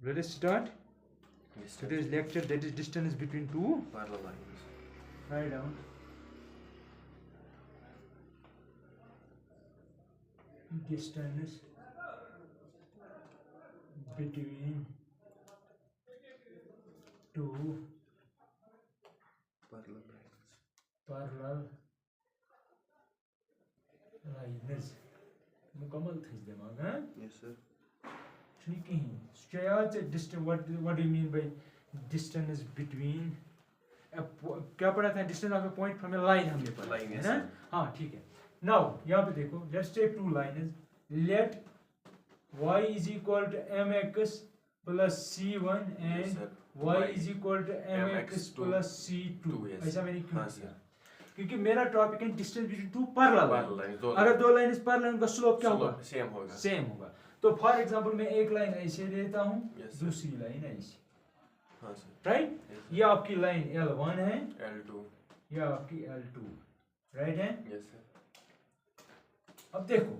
Let us start Distance today's lecture, that is distance between two. parallel lines. Write down. Distance between two Parallel lines. parallel lines. मुकम्मल थी दिमाग हाँ Yes, sir. ठीक ही याद से distance what do you mean by distance between क्या पढ़ा था distance of a point from a line हमने पढ़ा Line, है yes, ना sir. हाँ ठीक है now यहाँ पे देखो let's take two lines let y is equal to mx plus c1 Yes, and sir. y is equal to mx plus c2 2, yes. ऐसा मैंने क्यों हाँ, किया sir. क्योंकि मेरा टॉपिक है distance between two parallel Parallel lines, दो अगर lines. दो लाइन पैरेलल उनका स्लोप क्या होगा Same होगा. सेम होगा तो फॉर एग्जांपल मैं एक लाइन ऐसे लेता हूँ Yes, sir. दूसरी लाइन ऐसे हाँ, sir. Right Yes, sir. ये आपकी लाइन L1 है L2. ये आपकी L2 राइट है Yes, sir. अब देखो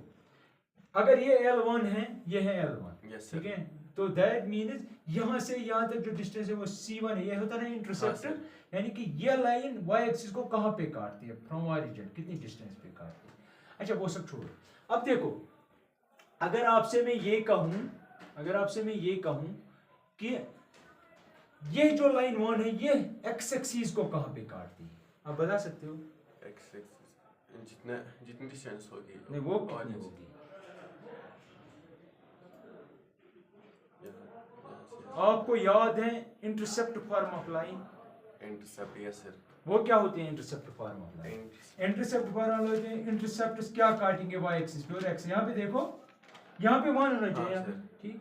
अगर ये L1 है ये है L1 Yes, sir. ठीक है तो दैट मीन्स यहाँ से यहाँ तक जो डिस्टेंस है वो C1 है ये होता है ना इंटरसेप्टर हाँ, यानी कि ये लाइन y एक्सिस को कहाँ पे काटती है फ्रॉम ओरिजिन कितनी डिस्टेंस पे काटती है अच्छा वो सब छोड़ो अब देखो अगर आपसे मैं ये कहूँ कि ये जो लाइन 1 है ये x एक्सिस को कहाँ पे काटती है आप बता सकते हो X axis. जितनी डिस्टेंस होगी. नहीं वो और कितनी yes. होगी Yes, आपको याद है intercept form of line intercept. Yes, sir. वो क्या होती है intercept form of line Intercept. Intercept form होते हैं इंटरसेप्ट क्या काटेंगे y एक्सिस पे और x यहाँ पे देखो यहाँ पे 1 होना चाहिए हाँ, यहाँ पे, sir. ठीक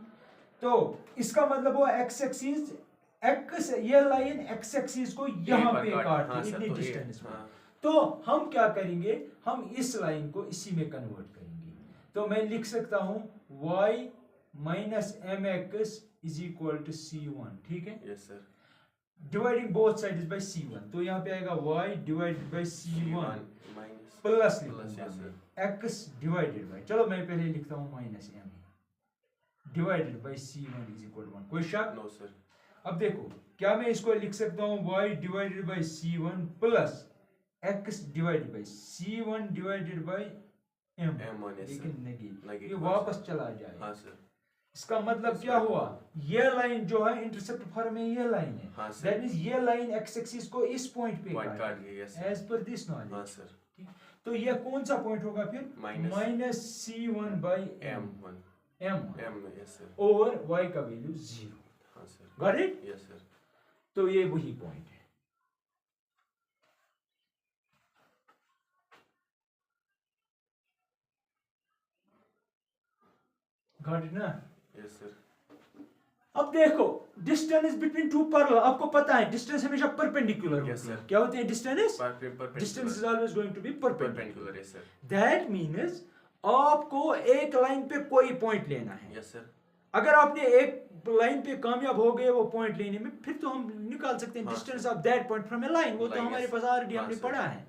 तो इसका मतलब वो x एक्सिस x ये लाइन x एक्सिस को यहाँ पर पे हाँ, काटती है sir, इतनी तो ये, डिस्टेंस पे हाँ. तो हम क्या करेंगे हम इस लाइन को इसी में कन्वर्ट करेंगे तो मैं लिख सकता हूँ y minus m x is equal to c1 ठीक है Yes, sir. Dividing both sides by c1 तो यहाँ पे आएगा y divided by c1 minus. Plus Plus, yes, sir. x divided by चलो मैं पहले लिखता हूँ minus m divided by c1 is equal to 1 कोई शक No, sir. अब देखो क्या मैं इसको लिख सकता हूँ y divided by c1 plus x divided by c1 divided by m M1, yes, sir. लेकिन नेगेटिव Negative, ये हाँ, वापस sir. चला जाएगा हाँ, sir. इसका मतलब Yes, क्या sir. हुआ ये लाइन जो है इंटरसेप्ट फॉर्म में ये लाइन है हाँ, sir. दैट मींस ये लाइन x एक्सिस को इस पॉइंट पे Point काट गई, yes, sir. As per this हाँ, नॉलेज sir. तो ये कौन सा पॉइंट होगा फिर Minus. Minus c1 by M1. m M, yes, sir. और y का वैल्यू 0 हाँ, sir. Got it Yes, sir. तो ये वही पॉइंट है गॉट इट ना Yes, sir. अब देखो डिस्टेंस बिटवीन टू पैरेलल आपको पता है डिस्टेंस हमेशा परपेंडिकुलर Yes, होती है sir. क्या होती है distance Perpendicular. Distance is always going to be perpendicular Perpendicular, yes, sir. That means आपको एक लाइन पे कोई पॉइंट लेना है Yes, sir. अगर आपने एक लाइन पे कामयाब हो गए वो पॉइंट लेने में फिर तो हम निकाल सकते हैं हाँ, distance sir. Of that point from A line वो तो Line, हमारे yes. पास ऑलरेडी हाँ, हमने sir. पढ़ा है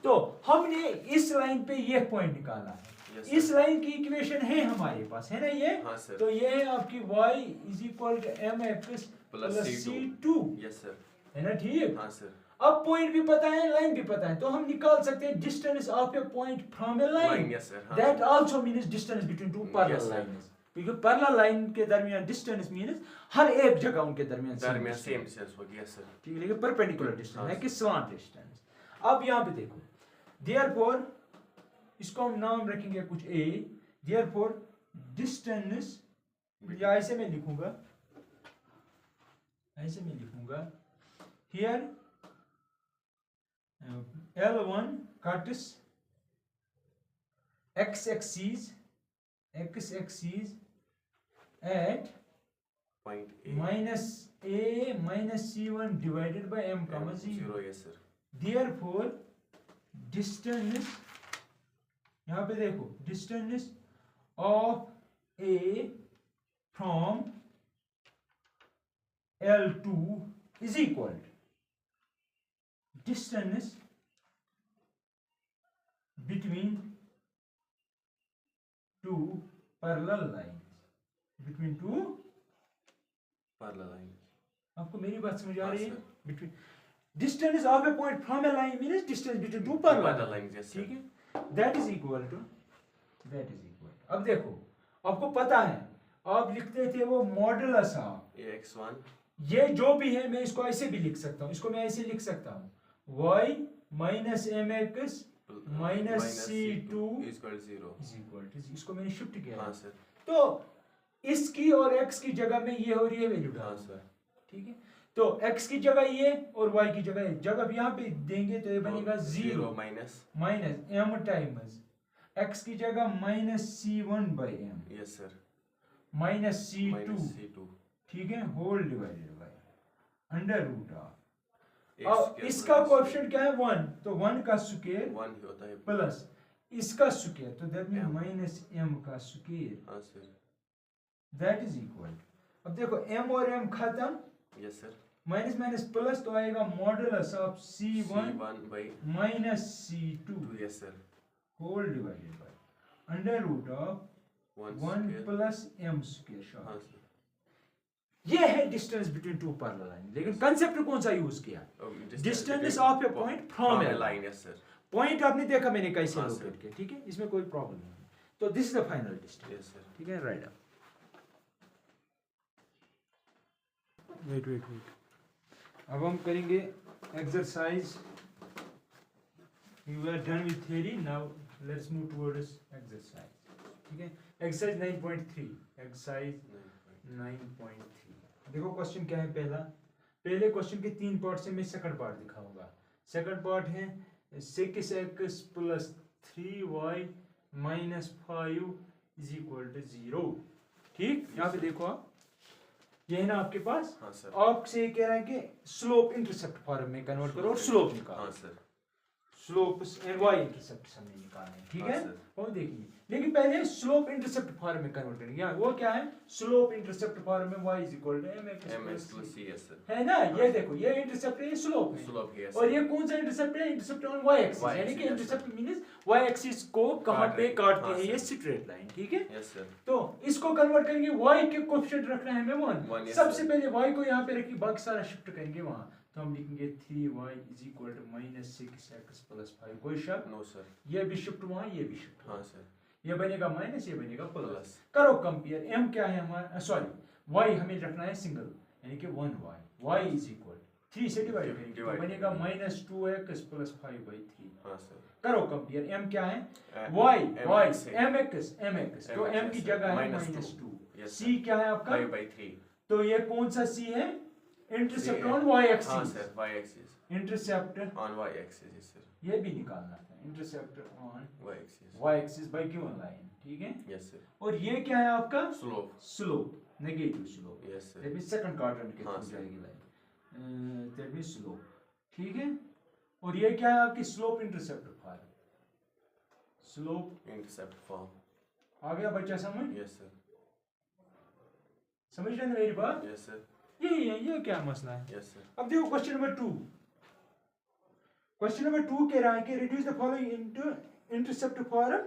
तो हमने इस लाइन पे ये पॉइंट निकाला है Yes, इस sir. लाइन की इक्वेशन है हमारे पास है ना ये हाँ, sir. तो ये है आपकी y is equal to m x Plus plus C2. c2 Yes, sir. है ना ठीक हाँ, sir. अब पॉइंट भी पता है लाइन भी पता है तो हम निकाल सकते हैं distance of a point from A Line, line yes, sir. हाँ, that sir. Also means distance between two parallel Yes, sir. Lines क्योंकि पैरेलल लाइन के दरमियान डिस्टेंस मींस हर एक जगह उनके दरमियान दरमियान same distance होगी, yes, sir. ठीक है लेकिन परपेंडिकुलर डिस्टेंस हाँ, है कि स्लांट डिस्टेंस अब यहाँ पे देखो देयरफॉर इसको हम नाम रखेंगे कुछ a देयरफॉर डिस्टेंस या ऐसे मैं लिखूंगा here L1 cuts x axis at Point A. minus a minus c1 divided by m comma 0 0, yes, sir. therefore distance यहाँ पे देखो distance of a from L2 is equal to distance between two parallel lines parallel line. आपको मेरी बात समझ आ हाँ, रही है? sir. Between distance of a point from a line means distance between two parallel Parallel lines, yes, sir. ठीक है? That is equal to. अब देखो, आपको पता है, आप लिखते थे वो मॉडुलस ऑफ ax1 ये जो भी है मैं इसको ऐसे भी लिख सकता हूँ, इसको मैं ऐसे लिख सकता हूँ y minus m x minus c two is equal to 0. इसको मैंने शिफ्ट किया हाँ है। सर. तो इसकी और x की जगह में ये और ये वैल्यू हाँ डाल सर. ठीक है, तो x की जगह ये और y की जगह ये, जब अब यहाँ पे देंगे तो ये बनेगा 0 minus. Minus m times x की जगह minus c1 by m Yes sir. Minus c2 Minus c2. ठीक है, whole divided by under root of X अब square इसका plus कोएफिशिएंट क्या है 1, तो 1 का स्क्वायर 1 ही होता है. प्लस इसका स्क्वायर, तो that mean M. Minus m का स्क्वायर हाँ सर. That is equal. अब देखो m और m खत्म, Yes sir. Minus minus plus तो आएगा modulus of c1 c1 by minus c2 2. Yes sir. Whole divided by under root of 1 1 square. Plus m square. हाँ sir. ये है distance between two parallel line, लेकिन concept कौन सा use किया? Distance of a point from A line. Yes sir. Point आपने देखा मैंने कैसे हाँ, लोकेट किया, ठीक है, इसमें कोई प्रॉब्लम नहीं। तो this is the final distance, Yes sir. ठीक है, राइट अप। वेट अब हम करेंगे exercise. You are done with theory, now let's move towards exercise, ठीक है। Exercise 9.3, exercise 9.3। देखो क्वेश्चन क्या है पहला। पहले क्वेश्चन के 3 पार्ट से मैं सेकंड पार्ट दिखाऊंगा। सेकंड पार्ट है 6x plus 3y minus 5 is equal to 0। ठीक, यहाँ पे देखो आप, ये है ना आपके पास। हाँ सर. आपसे ये कह रहा है कि स्लोप इंटरसेप्ट फॉर्म में कन्वर्ट करो और स्लोप निकालो। हाँ sir. Slope and y intercept हमने निकालना है, ठीक हाँ, है, सर. वो देखिए। लेकिन पहले स्लोप इंटरसेप्ट फॉर्म में कन्वर्ट करेंगे। वो क्या है? स्लोप इंटरसेप्ट फॉर्म में y is equal to mx plus c. Yes sir. है ना। ये देखो, ये इंटरसेप्ट है, ये स्लोप है। Slope है, yes और sir. ये कौन सा इंटरसेप्ट है? Intercept on y axis, Y यानी कि axis, yes, intercept means y axis को कहां काट पे रही है। काटते हाँ, हैं ये sir. स्ट्रेट लाइन, ठीक है। Yes sir. तो इसको कन्वर्ट करेंगे, y के कोएफिशिएंट रखना है हमें 1। One, yes, सबसे sir. पहले y को यहाँ पे रखिए, बाकी सारा शिफ्ट करेंगे वहां। तो हम लिखेंगे 3y is equal to minus 6x plus 5। कोई शक? No sir. ये भी शिफ्ट वहां, ये भी शिफ्ट। हाँ सर. ये बनेगा माइनस, ये बनेगा प्लस। Plus. करो कंपेयर। m क्या है हमारा, सॉरी y हमें रखना है सिंगल, यानी कि 1y। y इज इक्वल 3 से डिवाइड करेंगे तो Divide बनेगा करेंगे। Minus 2x plus 5/3। हाँ सर. करो कंपेयर। m क्या है? Uh, y mx है. mx तो m की sir. जगह है Minus माइनस 2. 2। Yes, c क्या है आपका? 5/3. तो ये कौन सा c है? इंटरसेप्ट C है। ऑन y हाँ axis. Sir. y axis. Intercept On y axis. Yes sir. ये भी निकालना था, intercept on Y axis. y axis bye given line, ठीक है। Yes sir. और ये क्या है आपका? Slope. Slope, negative slope. Yes sir. That means second quadrant के हाँ, थ्रू sir. जाएगी लाइन, दैट मींस स्लोप, ठीक है। और ये क्या है आपकी? Slope intercept form. Slope Intercept form. आ गया बच्चा समझ? Yes sir. समझ रहे हैं मेरी बात? Yes sir. यही है, ये क्या मसला है। Yes sir. अब देखो क्वेश्चन नंबर 2। क्वेश्चन नंबर 2 कह रहा है कि reduce the following into intercept form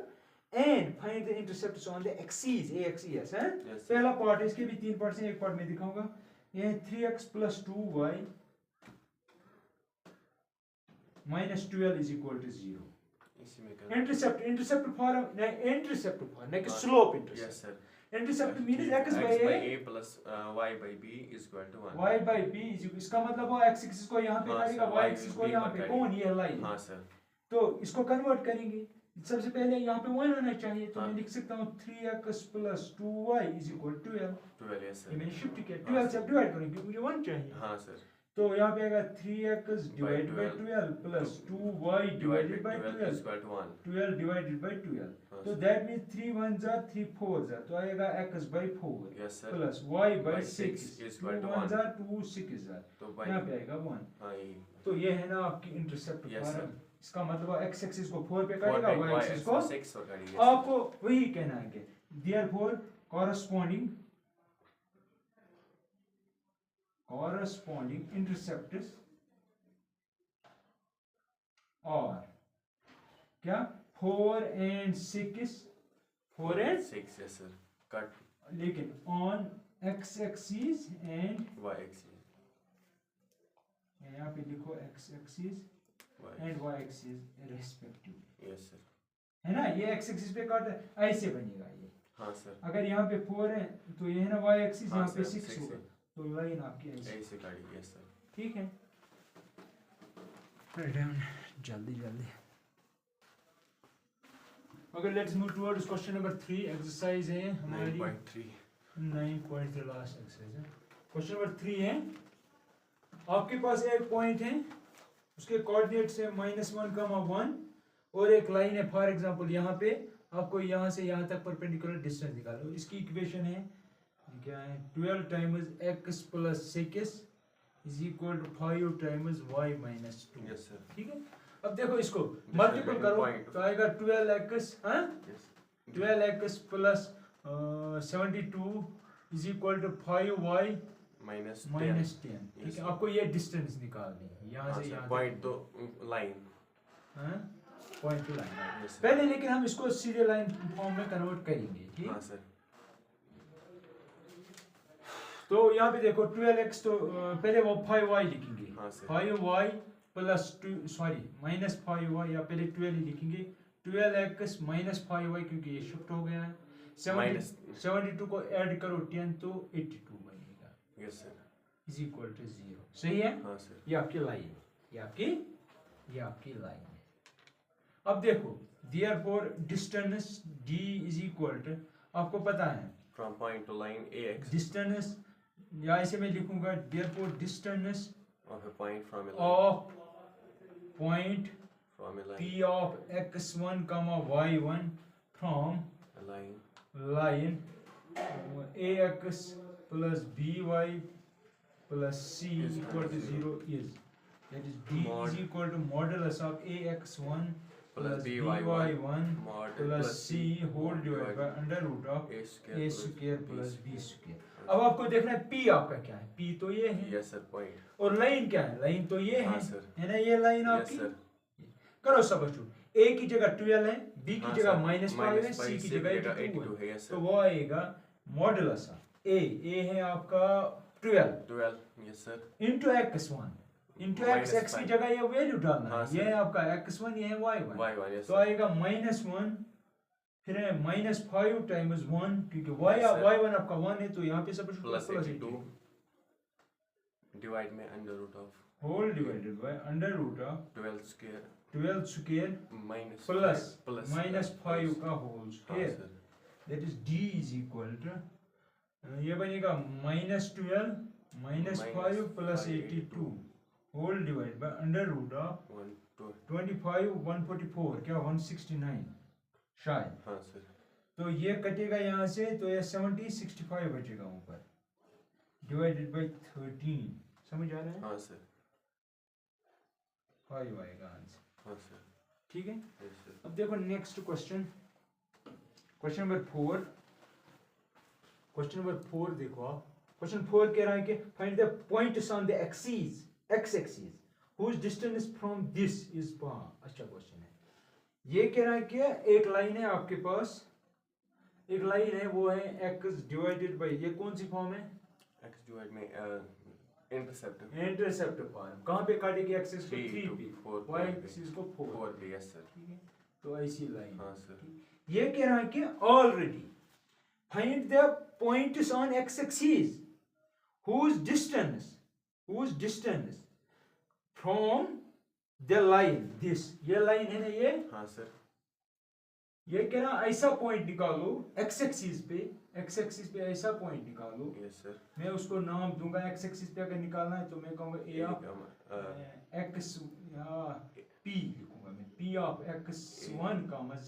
and find the intercepts on the axis A axis है। Yes, sir. पहला पार्ट, इसके भी 3 पार्ट हैं, एक पार्ट में दिखाऊंगा। ये 3x plus 2y minus 12 is equal to 0। इसी में कर. इंटरसेप्ट फॉर्म नहीं कि हाँ, slope Yes intercept. sir. Intercept means x by by a a plus y by b is equal to 1. y by b is, इसका मतलब वो x axis को यहाँ पे हाँ, करेगा, sir, y y एक्सिस को b यहाँ पर पे, करेगा। कौन ये लाइन। हाँ सर. तो इसको कन्वर्ट करेंगे। सबसे पहले यहाँ पे 1 होना चाहिए, तो हाँ. मैं लिख सकता हूँ 3x plus 2y is equal 12। 12. Yes ये sir. मैंने शिफ्ट किया, हाँ, 12 से sir. डिवाइड करेंगे क्योंकि मुझे 1 चाहिए। हाँ सर. तो यहाँ पे आएगा 3x divide by 12 12 plus 2y divided by 12 is 12, equal to 1. 12 divided by 12। हाँ, तो sir. दैट मींस 3 1 जा 3 4 जा, तो आएगा x by 4 Yes sir. Plus y by By 6 6 is 2 equal to 1 1. जा 2 6 जा, तो by यहाँ पे आएगा 1। हाँ यही. तो ये है ना आपकी इंटरसेप्ट Yes, फॉर्म। sir. इसका मतलब x एक्सिस को 4 पे 4 काटेगा, by y y axis is को 6 पर करेंगे. आपको वही कहना है कि therefore corresponding intercepts और क्या 4 and 6 4 and 6. Yes sir. Cut. लेकिन on x axis and y axis यहाँ पे लिखो x axis and y axis respectively, yes sir. है ना। ये x एक्सिस पे काट ऐसे बनेगा ये। हाँ सर। अगर यहाँ पे 4 है तो ये है ना y एक्सिस, हाँ यहाँ पे सर, 6 6 होगा, है। तो लाइन आपकी ऐसे, ऐसे काटेगी, यस सर। ठीक है। राइट डाउन जल्दी जल्दी। Okay let's move towards question number 3। Exercise है हमारी 9.3 9.3 लास्ट एक्सरसाइज है। क्वेश्चन नंबर 3 है, आपके पास एक पॉइंट है, उसके कोऑर्डिनेट्स है -1, और एक लाइन है। फॉर एग्जांपल यहाँ पे आपको यहाँ से यहाँ तक परपेंडिकुलर डिस्टेंस निकालो। इसकी इक्वेशन है क्या है, 12 times x + 6 is equal to 5 times y - 2। Yes sir. ठीक है। अब देखो इसको मल्टीपल करो तो आएगा 12x, हाँ, yes 12x + 72 is equal to 5y -10 -10। ठीक Yes, है। sir. आपको ये डिस्टेंस निकालनी है यहाँ से यहाँ पॉइंट तो line, point to line. Yes, sir. पहले लेकिन हम इसको सीधे लाइन फॉर्म में कन्वर्ट करेंगे, ठीक। हाँ सर। तो यहाँ पे देखो 12x, तो पहले वो 5y लिखेंगे। हाँ सर। 5y + 2 सॉरी -5y, या पहले 12 ही लिखेंगे। 12x - 5y क्योंकि ये शिफ्ट हो गया है। 72 को ऐड करो 10 तो 82 बनेगा, yes sir. Is equal to 0। सही है। हाँ सर। ये आपकी लाइन है, ये आपकी लाइन है। अब देखो therefore distance d is equal to, आपको पता है from point to line ax distance, या ऐसे मैं लिखूंगा therefore distance of a point from a line, of point from a line, p of x1, y1 from a line, line ax plus by plus c Is equal to 0 is, that is d is equal to modulus of ax1 plus by1 mod plus c whole divided by under root of a a square square plus b square। अब आपको देखना है p आपका क्या है, p तो ये है, यस सर। पॉइंट, और लाइन क्या है, लाइन तो ये हाँ है, सर। है ना। ये लाइन यस आपकी, सर। करो सबस्टिट्यूट। a की जगह 12 है, b की हाँ जगह सर, -5 है, c की जगह 82 है, है, यस तो सर। वो आएगा मॉडुलस ऑफ a है आपका 12 yes sir. Into x1 into x, x की जगह ये वैल्यू डालना हाँ है। ये है आपका x1, ये है y1, y1, यस तो सर। आएगा -1, फिर है -5 टाइम्स 1, क्योंकि Yes, sir. y1 आपका 1 है, तो यहाँ पे सबस्टिट्यूट प्लस प्लस 82 डिवाइड में under root of whole divided by under root of 12 square 12 square minus plus -5 का होल हाँ square, sir. That is d is equal to, ये बनेगा -12 -5 plus 82 whole divide by under root of 1 2 25 144 क्या 169 शायद। हाँ sir. तो ये कटेगा यहाँ से, तो ये 70 65 बचेगा ऊपर, डिवाइडेड बाय 13। समझ आ रहा है। हाँ सर। 5 आएगा आंसर, हाँ सर। ठीक है। Yes sir. अब देखो next question, question number 4। Question number 4 देखो आप। क्वेश्चन 4 कह रहा है कि find the points on the axis, x axis whose distance from this is far। अच्छा क्वेश्चन है। ये कह रहा है कि एक लाइन है आपके पास, एक लाइन है, वो है x डिवाइडेड बाय, ये कौन सी फॉर्म है, x डिवाइड में इंटरसेप्ट इंटरसेप्ट फॉर्म। कहाँ पे काटेगी x एक्सिस को 3 3 to पे, 4 y एक्सिस को 4 4 पे, यस सर। ठीक है। तो ऐसी लाइन, हाँ सर। ये कह रहा है कि already find the points on x axis whose distance from the line this, ये लाइन है ना ये, हाँ सर। ये कह रहा ऐसा पॉइंट निकालो x एक्सिस पे, x एक्सिस पे ऐसा पॉइंट निकालो। Yes sir. मैं उसको नाम दूंगा, x एक्सिस पे अगर निकालना है तो मैं कहूंगा a ऑफ x या p लिखूंगा मैं, p ऑफ x1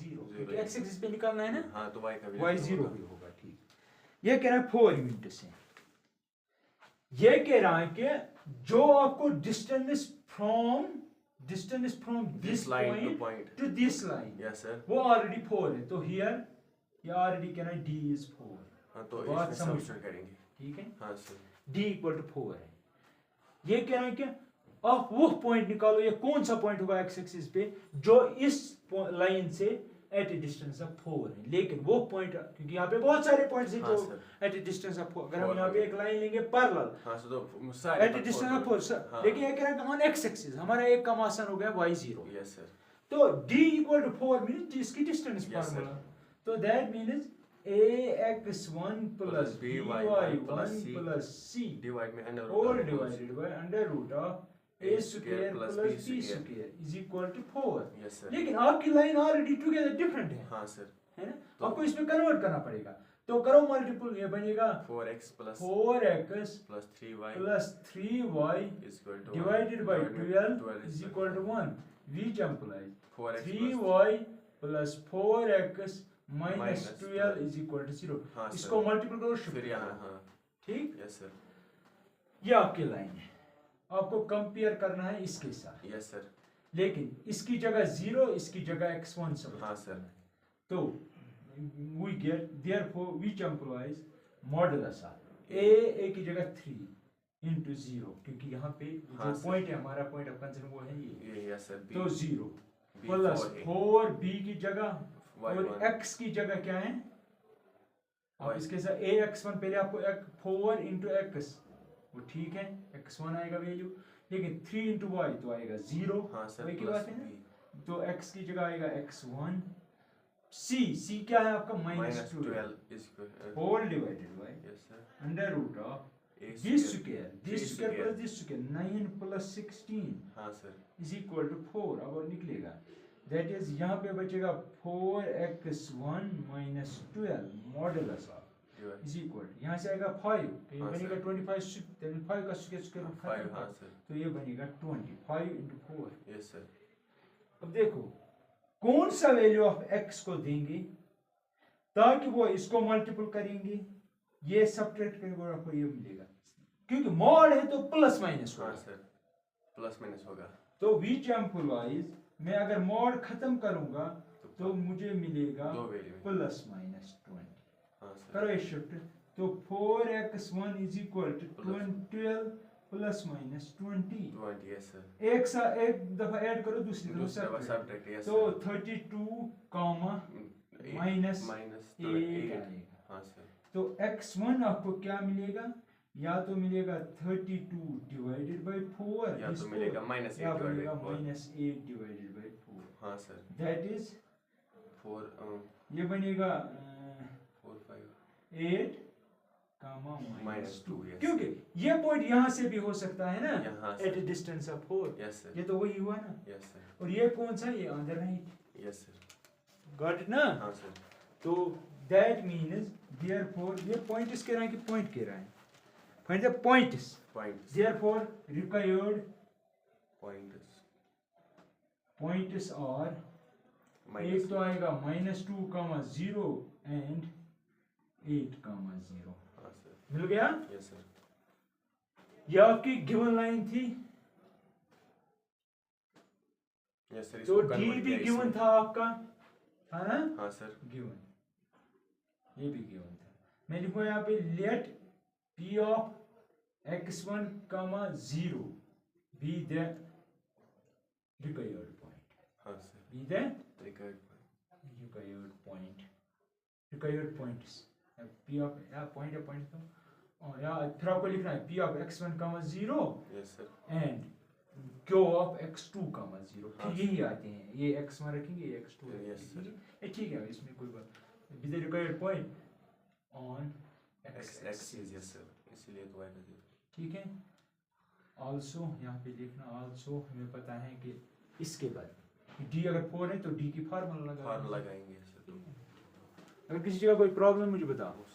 0, क्योंकि x एक्सिस पे निकालना है ना, हाँ तो y का भी y 0 भी होगा, ठीक। ये कह रहा है 4 यूनिट्स है। ये कह रहा है कि जो आपको distance from this line to point point, to this line, yes sir. वो ऑलरेडी 4 है, तो हियर ये ऑलरेडी कहना है d इज 4। हाँ तो बात इसमें समझ सब्स्टिट्यूट करेंगे। ठीक है, हाँ सर। d इक्वल टू 4 है। ये कह रहा है कि आप वो पॉइंट निकालो, ये कौन सा पॉइंट होगा x एक्सिस पे जो इस लाइन से एट ए डिस्टेंस ऑफ 4 है, लेकिन वो पॉइंट क्योंकि यहाँ पे बहुत सारे पॉइंट्स हैं हाँ, जो sir. At a distance of 4, अगर हम 4 यहाँ पे एक लाइन लेंगे पैरेलल हाँ सर, तो एट सारे ए डिस्टेंस ऑफ 4, हाँ। लेकिन ये कह रहा है ऑन एक्स एक्सिस हमारा एक कम आसान हो गया y0, यस सर, तो d इक्वल टू 4 मींस इसकी डिस्टेंस Yes, sir. फार्मूला, तो that means ax1 plus by1 plus c divide में under all divided by under root of a square plus b square is equal to 4. Yes sir, लेकिन आपकी line already together different है, हाँ sir, है ना? तो- आपको इसमें कन्वर्ट करना पड़ेगा, तो करो मल्टीपल, ये बनेगा 4x plus 4x plus 3y plus 3y is equal to divided by 12 12 is equal to 1, which implies 4x plus 3y plus 4x minus Minus 12 is equal to 0. हाँ सर, इसको मल्टीपल करो फिर शिफ्ट यहाँ करो, हाँ ठीक? यस सर, ये आपकी लाइन है, आपको कंपेयर करना है इसके साथ, यस सर, लेकिन इसकी जगह 0, इसकी जगह x1 सब हाँ सर, तो we get therefore which implies modulus of a की जगह 3 into 0, क्योंकि यहाँ पे हाँ जो सर। पॉइंट है हमारा पॉइंट ऑफ कंसर्न वो है ये, यस सर, तो 0 B प्लस 4a 4b की जगह और y1 x की जगह क्या है, अब Y- इसके साथ ax1 पहले आपको 4 into x वो ठीक है, x1 आएगा वैल्यू, लेकिन 3 into y तो आएगा 0, हाँ सर, वही की प्लस बात है ना? b तो x की जगह आएगा x1, c क्या है आपका minus minus 12 12 is equal whole divided by yes sir, under root of a this square square, this 3 square square, plus this square, 9 plus 16 हाँ सर, is equal to 4, अब और निकलेगा, that is यहाँ पे बचेगा 4x1 minus 12 modulus of divide is equal to, यहाँ से आएगा 5, तो ये हाँ, बनेगा 25, 5 का स्क्वायर रूट 5 हाँ सर, तो ये बनेगा 25 into 4. यस सर, अब देखो कौन सा वैल्यू ऑफ x को देंगे ताकि वो इसको मल्टीपल करेंगे, ये सब्ट्रैक्ट करेंगे और आपको ये मिलेगा, क्योंकि मॉड है तो प्लस माइनस हाँ होगा, सर, प्लस माइनस होगा तो which implies मैं अगर मॉड खत्म करूंगा तो मुझे मिलेगा दो वैल्यू प्लस माइनस 20, हाँ सर, करो ये शिफ्ट, तो 4x1 is equal to Plus. 12 plus minus 20, 20 yes sir, एक दफा ऐड करो दूसरी दूसरा दफा सब्ट्रैक्ट यस तो 32 कॉमा माइनस माइनस 8 8 आएगा, हाँ सर, तो x1 आपको क्या मिलेगा, या तो मिलेगा 32 डिवाइडेड बाय 4 या तो मिलेगा माइनस या 8 मिलेगा divided by minus 8 divided by 4, हाँ सर, दैट इज 4 ये बनेगा 4 5 8 कामा माइनस माइनस 2, 2 यस, क्योंकि ये पॉइंट यहाँ से भी हो सकता है ना यहाँ एट से ए डिस्टेंस ऑफ 4, यस सर, ये तो वही हुआ ना, यस सर, और ये कौन सा, ये on the right, yes sir, got it ना, हाँ सर, तो दैट मीन्स देयरफॉर ये पॉइंट इस कह रहा है कि पॉइंट कह रहा है, find the points, points therefore required points और एक माइनस तो आएगा -2, 0 एंड 8, 0, हाँ सर, मिल गया, यस सर, ये आपकी गिवन लाइन थी, यस सर, तो इसको डी convert भी किया गिवन इसमें, था आपका, था ना, हाँ सर, गिवन, ये भी गिवन था, मैं लिखूंगा यहाँ पे let p of x1, 0 be the required point, हाँ sir, be the record required points, p of या point तो और या फिर आपको लिखना है p of x1, 0 yes sir, and q of x2, 0, हाँ, यही आते हैं, ये x1 रखेंगे, ये x2 Yes, sir. रखेंगे, ये ठीक है, इसमें कोई बात, be the required point on x axis yes sir, इसीलिए तो आएगा 0, ठीक है, also यहाँ पे लिखना also हमें पता है कि इसके बाद d अगर 4 है तो d की फार्मूला लगा, फार्मूला लगाएंगे सर, तो अगर किसी जगह कोई प्रॉब्लम मुझे बताओ।